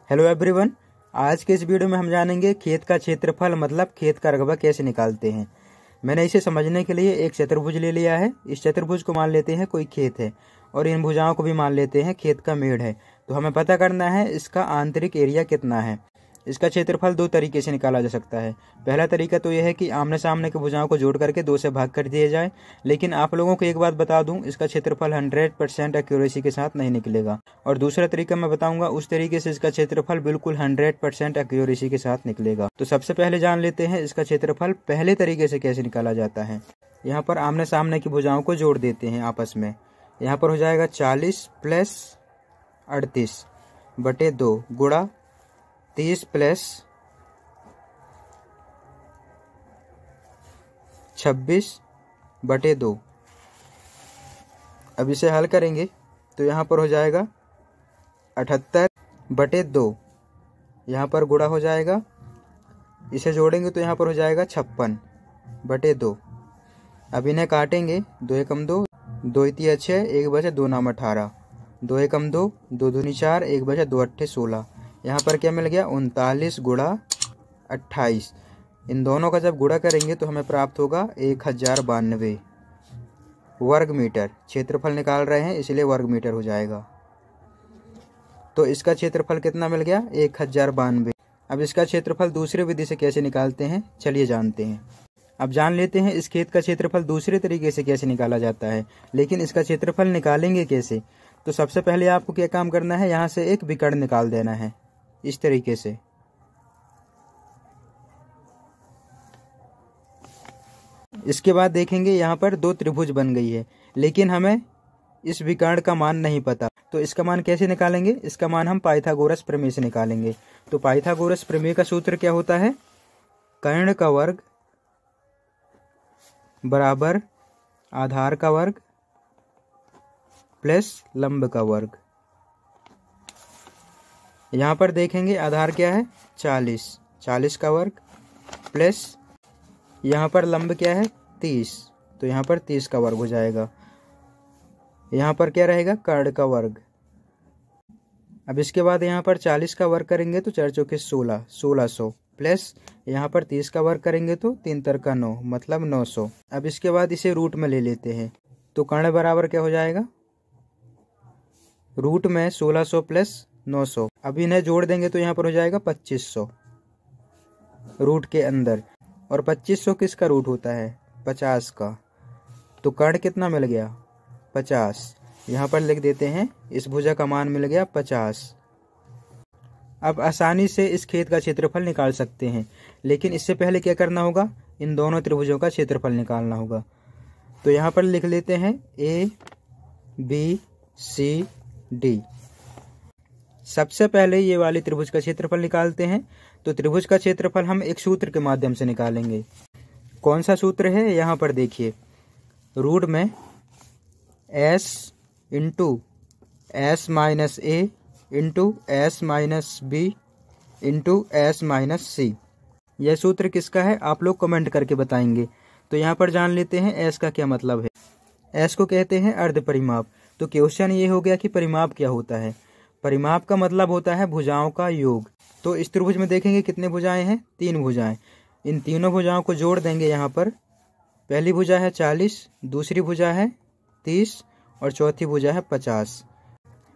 Hello everyone. आज के इस वीडियो में हम जानेंगे खेत का क्षेत्रफल मतलब खेत का रकबा कैसे निकालते हैं। मैंने इसे समझने के लिए एक चतुर्भुज ले लिया है। इस चतुर्भुज को मान लेते हैं कोई खेत है और इन भुजाओं को भी मान लेते हैं खेत का मेढ़ है। तो हमें पता करना है इसका आंतरिक एरिया कितना है। इसका क्षेत्रफल दो तरीके से निकाला जा सकता है। पहला तरीका तो यह है कि आमने सामने की भुजाओं को जोड़ करके 2 से भाग कर दिए जाए। लेकिन आप लोगों को एक बात बता दूं, इसका क्षेत्रफल 100% एक्यूरेसी के साथ नहीं निकलेगा। और दूसरा तरीका मैं बताऊंगा, उस तरीके से इसका क्षेत्रफल बिल्कुल 100% एक्यूरेसी के साथ निकलेगा। तो सबसे पहले जान लेते हैं इसका क्षेत्रफल पहले तरीके से कैसे निकाला जाता है। यहाँ पर आमने सामने की भुजाओं को जोड़ देते हैं आपस में। यहाँ पर हो जाएगा 40 प्लस 38 बटे 2 गुणा 30 प्लस 26 बटे 2। अब इसे हल करेंगे तो यहाँ पर हो जाएगा 78 बटे 2। यहाँ पर गुणा हो जाएगा, इसे जोड़ेंगे तो यहाँ पर हो जाएगा 56 बटे 2। अब इन्हें काटेंगे, 2 एकम 2, 2 तिया 6, 1 बचे 2 नाम 18, 2 एकम 2, 2 दूनी 4, 1 बचे 2 अट्ठे 16। यहाँ पर क्या मिल गया 39 गुणा 28। इन दोनों का जब गुणा करेंगे तो हमें प्राप्त होगा 1092 वर्ग मीटर। क्षेत्रफल निकाल रहे हैं इसलिए वर्ग मीटर हो जाएगा। तो इसका क्षेत्रफल कितना मिल गया 1092। अब इसका क्षेत्रफल दूसरे विधि से कैसे निकालते हैं चलिए जानते हैं। अब जान लेते हैं इस खेत का क्षेत्रफल दूसरे तरीके से कैसे निकाला जाता है। लेकिन इसका क्षेत्रफल निकालेंगे कैसे, तो सबसे पहले आपको क्या काम करना है, यहाँ से एक विकर्ण निकाल देना है इस तरीके से। इसके बाद देखेंगे यहाँ पर 2 त्रिभुज बन गई है, लेकिन हमें इस विकर्ण का मान नहीं पता। तो इसका मान कैसे निकालेंगे, इसका मान हम पाइथागोरस प्रमेय से निकालेंगे। तो पाइथागोरस प्रमेय का सूत्र क्या होता है, कर्ण का वर्ग बराबर आधार का वर्ग प्लस लंब का वर्ग। यहाँ पर देखेंगे आधार क्या है 40, 40 का वर्ग प्लस यहाँ पर लंब क्या है 30, तो यहाँ पर 30 का वर्ग हो जाएगा। यहाँ पर क्या रहेगा कर्ण का वर्ग। अब इसके बाद यहाँ पर 40 का वर्ग करेंगे तो 4 चौके 16, 1600 प्लस यहाँ पर 30 का वर्ग करेंगे तो 3 तर का 9 मतलब 900। अब इसके बाद इसे रूट में ले लेते हैं तो कर्ण बराबर क्या हो जाएगा, रूट में 1600 प्लस 900। अब इन्हें जोड़ देंगे तो यहाँ पर हो जाएगा 2500 रूट के अंदर। और 2500 किसका रूट होता है 50 का। तो कर्ण कितना मिल गया 50। यहाँ पर लिख देते हैं इस भुजा का मान मिल गया 50। अब आसानी से इस खेत का क्षेत्रफल निकाल सकते हैं, लेकिन इससे पहले क्या करना होगा, इन दोनों त्रिभुजों का क्षेत्रफल निकालना होगा। तो यहाँ पर लिख लेते हैं A B C D। सबसे पहले ये वाले त्रिभुज का क्षेत्रफल निकालते हैं। तो त्रिभुज का क्षेत्रफल हम एक सूत्र के माध्यम से निकालेंगे। कौन सा सूत्र है, यहाँ पर देखिए, रूट में S into S minus A into S minus B into S minus C। यह सूत्र किसका है आप लोग कमेंट करके बताएंगे। तो यहाँ पर जान लेते हैं S का क्या मतलब है। S को कहते हैं अर्ध परिमाप। तो क्वेश्चन ये हो गया कि परिमाप क्या होता है। परिमाप का मतलब होता है भुजाओं का योग। तो इस त्रिभुज में देखेंगे कितने भुजाएं हैं, 3 भुजाएं। इन तीनों भुजाओं को जोड़ देंगे। यहाँ पर पहली भुजा है 40, दूसरी भुजा है 30 और चौथी भुजा है 50।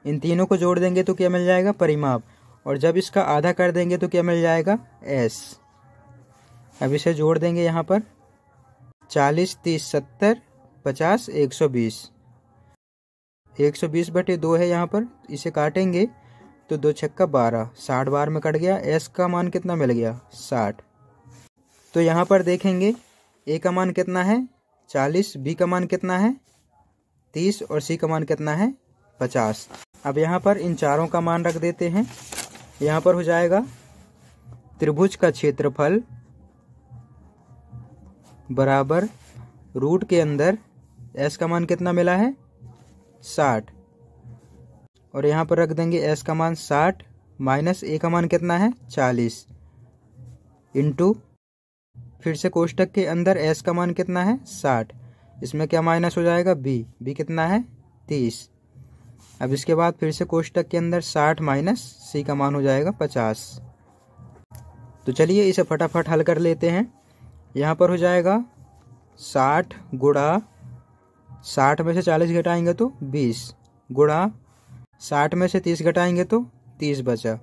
इन तीनों को जोड़ देंगे तो क्या मिल जाएगा परिमाप। और जब इसका आधा कर देंगे तो क्या मिल जाएगा S। अब इसे जोड़ देंगे यहाँ पर 40, 30, 70, 50, 120। 120 बटे 2 है यहाँ पर, इसे काटेंगे तो 2 छक्का 12, 60 बार में कट गया। S का मान कितना मिल गया 60। तो यहाँ पर देखेंगे A का मान कितना है 40, B का मान कितना है 30 और C का मान कितना है 50। अब यहाँ पर इन चारों का मान रख देते हैं। यहाँ पर हो जाएगा त्रिभुज का क्षेत्रफल बराबर रूट के अंदर S का मान कितना मिला है 60 और यहाँ पर रख देंगे S का मान 60 माइनस A का मान कितना है 40 इंटू फिर से कोष्टक के अंदर S का मान कितना है 60। इसमें क्या माइनस हो जाएगा B कितना है 30 अब इसके बाद फिर से कोष्टक के अंदर 60 माइनस सी का मान हो जाएगा 50। तो चलिए इसे फटाफट हल कर लेते हैं। यहाँ पर हो जाएगा 60 गुणा 60 में से 40 घटाएंगे तो 20, गुणा 60 में से 30 घटाएंगे तो 30 बचा,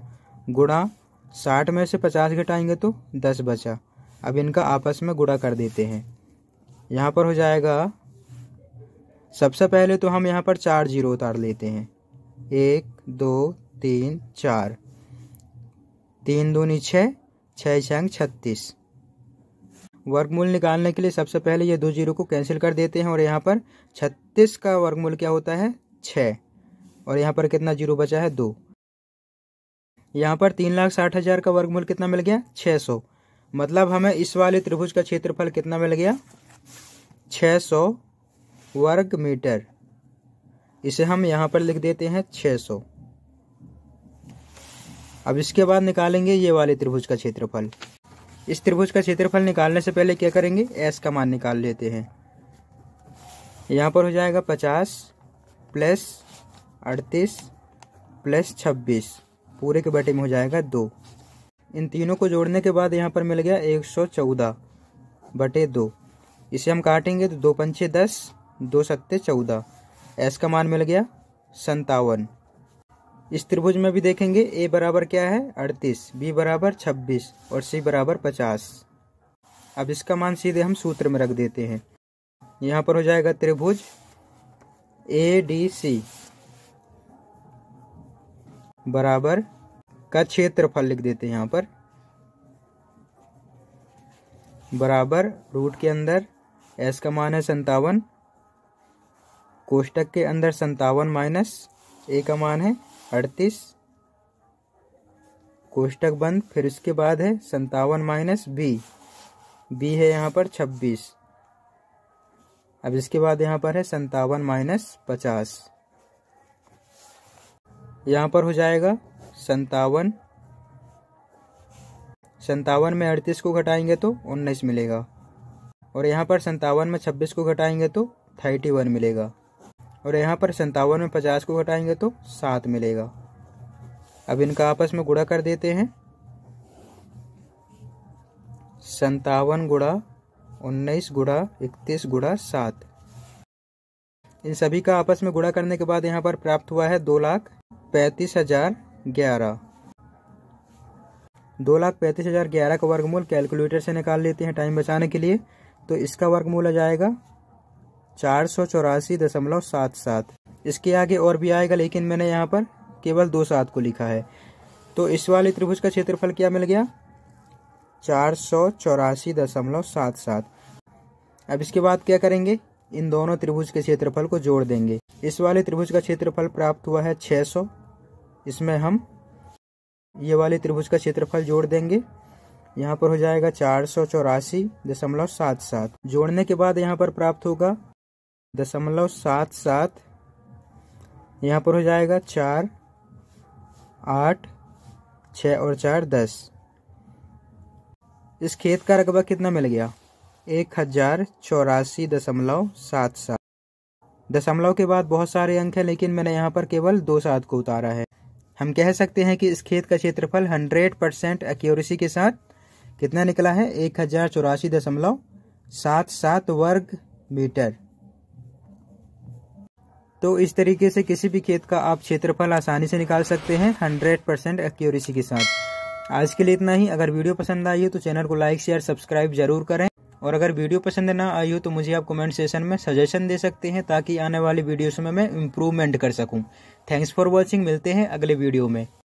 गुणा 60 में से 50 घटाएंगे तो 10 बचा। अब इनका आपस में गुणा कर देते हैं। यहाँ पर हो जाएगा, सबसे पहले तो हम यहाँ पर 4 जीरो उतार लेते हैं। 1 2 3 4, 3 दूनी 6, 6 छंग 36। वर्गमूल निकालने के लिए सबसे पहले ये 2 जीरो को कैंसिल कर देते हैं और यहाँ पर 36 का वर्गमूल क्या होता है 6, और यहाँ पर कितना जीरो बचा है 2। यहाँ पर 3,60,000 का वर्गमूल कितना मिल गया 600। मतलब हमें इस वाले त्रिभुज का क्षेत्रफल कितना मिल गया 600 वर्ग मीटर। इसे हम यहाँ पर लिख देते हैं 600। अब इसके बाद निकालेंगे ये वाले त्रिभुज का क्षेत्रफल। इस त्रिभुज का क्षेत्रफल निकालने से पहले क्या करेंगे, एस का मान निकाल लेते हैं। यहाँ पर हो जाएगा 50 प्लस 38 प्लस 26 पूरे के बटे में हो जाएगा 2। इन तीनों को जोड़ने के बाद यहाँ पर मिल गया 114 बटे 2। इसे हम काटेंगे तो 2 पंचे 10, 2 सत्ते 14। एस का मान मिल गया 57। इस त्रिभुज में भी देखेंगे ए बराबर क्या है 38, बी बराबर 26 और सी बराबर 50। अब इसका मान सीधे हम सूत्र में रख देते हैं। यहाँ पर हो जाएगा त्रिभुज ADC बराबर का क्षेत्रफल लिख देते हैं यहाँ पर, बराबर रूट के अंदर एस का मान है 57, कोष्टक के अंदर 57 माइनस ए का मान है 38, कोष्टक बंद, फिर इसके बाद है 57 माइनस बी, बी है यहाँ पर 26। अब इसके बाद यहाँ पर है 57 माइनस 50। यहाँ पर हो जाएगा 57, 57 में 38 को घटाएंगे तो 19 मिलेगा, और यहाँ पर 57 में 26 को घटाएंगे तो 31 मिलेगा, और यहाँ पर 57 में 50 को घटाएंगे तो 7 मिलेगा। अब इनका आपस में गुणा कर देते हैं। 57 गुणा 19 गुणा 31 गुणा 7। इन सभी का आपस में गुणा करने के बाद यहाँ पर प्राप्त हुआ है 2,35,011। 2,35,011 का वर्गमूल कैलकुलेटर से निकाल लेते हैं टाइम बचाने के लिए। तो इसका वर्गमूल आ जाएगा 484.77। इसके आगे और भी आएगा, लेकिन मैंने यहाँ पर केवल 2 7 को लिखा है। तो इस वाले त्रिभुज का क्षेत्रफल क्या मिल गया 484.77। अब इसके बाद क्या करेंगे, इन दोनों त्रिभुज के क्षेत्रफल को जोड़ देंगे। इस वाले त्रिभुज का क्षेत्रफल प्राप्त हुआ है 600, इसमें हम ये वाले त्रिभुज का क्षेत्रफल जोड़ देंगे। यहाँ पर हो जाएगा 484.77। जोड़ने के बाद यहाँ पर प्राप्त होगा 0.77। यहाँ पर हो जाएगा 4 8 6 और 4 10। इस खेत का रकबा कितना मिल गया 1084.77। दशमलव के बाद बहुत सारे अंक हैं, लेकिन मैंने यहाँ पर केवल 2 7 को उतारा है। हम कह सकते हैं कि इस खेत का क्षेत्रफल 100% एक्यूरेसी के साथ कितना निकला है 1084.77 वर्ग मीटर। तो इस तरीके से किसी भी खेत का आप क्षेत्रफल आसानी से निकाल सकते हैं 100% एक्यूरेसी के साथ। आज के लिए इतना ही। अगर वीडियो पसंद आई हो तो चैनल को लाइक शेयर सब्सक्राइब जरूर करें, और अगर वीडियो पसंद ना आई हो तो मुझे आप कमेंट सेशन में सजेशन दे सकते हैं, ताकि आने वाली वीडियोस में मैं इम्प्रूवमेंट कर सकूं। Thanks for watching. मिलते हैं अगले वीडियो में।